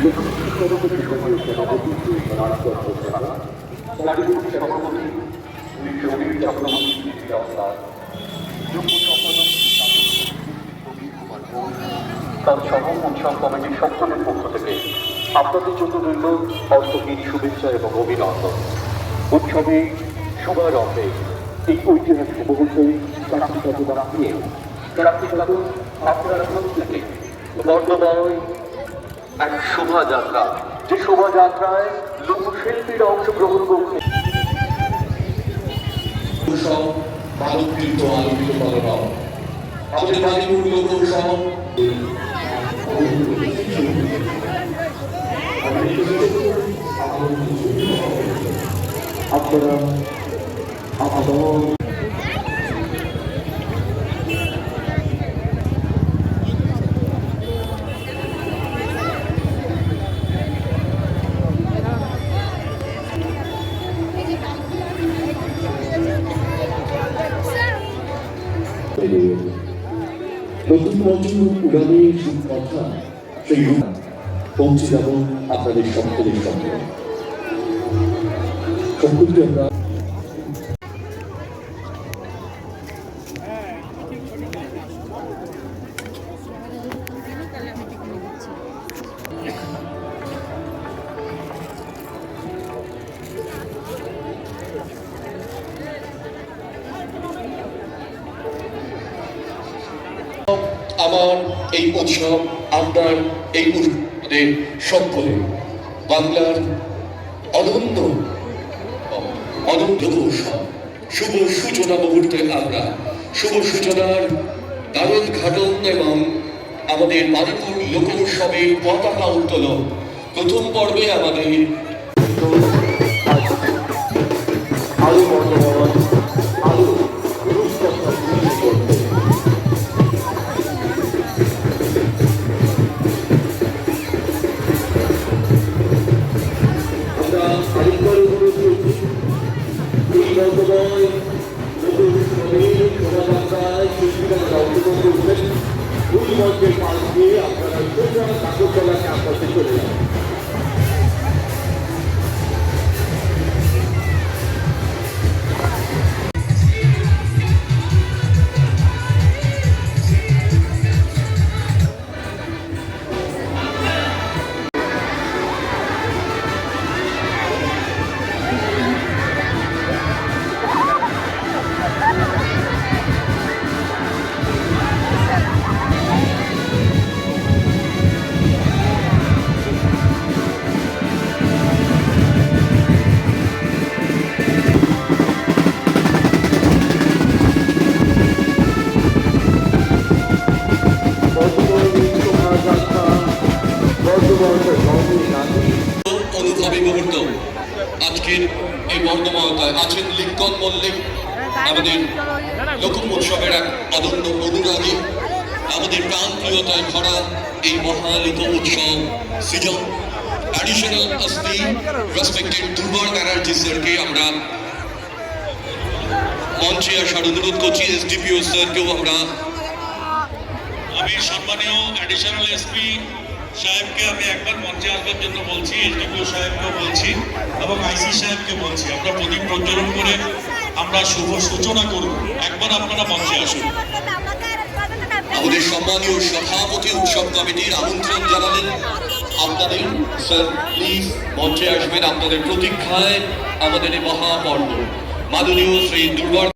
তার সহ উৎসব কমিটির সকলের পক্ষ থেকে আপনাদের জন্য রইল অন্তহীন শুভেচ্ছা এবং অভিনন্দন। উৎসবে শুভারম্ভে এই ঐতিহাসিক মুহূর্তে প্রার্থীরা নিয়ে প্রার্থীরা আপনারা প্রত্যেকে বর্ণময় এক শোভাযাত্রা, যে শোভাযাত্রায় লোকশিল্পীরা অংশগ্রহণ করছে। মানবকৃত আলোকিত করা আমাদের মানিপুর লোক উৎসব আপনারা নতুন বছর উড়ানের কথা সেই পৌঁছে যাব আপনাদের সকলের সঙ্গে। সকলকে আমরা আমার এই উৎসব আপনার এই উৎসবের সকলে বাংলার অনন্ত উৎসব শুভ সূচনা মুহূর্তে আমরা শুভ সূচনার দ্বারোদ ঘাটন এবং আমাদের মানিপুর লোক উৎসবের পতাকা উত্তোলন প্রথম পর্বে আমাদের অনুভবী মুহূর্ত। আজকের এই বর্ণময়তায় আছেন লিঙ্কন মল্লিক, আমাদের লোক উৎসবের এক অদম্য অনুরাগী, আমাদের প্রাণপ্রিয়তায় ভরা এই মহালিত উৎসব সৃজন। অ্যাডিশনাল এসপি রেসপেক্টেড দুর্বার ব্যানার্জি স্যারকে আমরা মঞ্চে আসার অনুরোধ করছি। এসডিপিও স্যারকেও আমি সম্মানীয় অ্যাডিশনাল এসপি সাহেবকে আমি একবার মঞ্চে আসবার জন্য বলছি, এসডিপিও সাহেবকেও বলছি এবং আইসি সাহেবকে বলছি, আমরা প্রদীপ প্রজ্বলন করে আমরা শুভ সূচনা করব। একবার আপনারা মঞ্চে আসুন। আমাদের সম্মানীয় সভাপতি উৎসব কমিটির আমন্ত্রণ জানালেন আপনাদের। স্যার প্লিজ মঞ্চে আসবেন, আপনাদের প্রতীক্ষায় আমাদের এই মহাপর্ব। মাননীয় শ্রী দুর্বার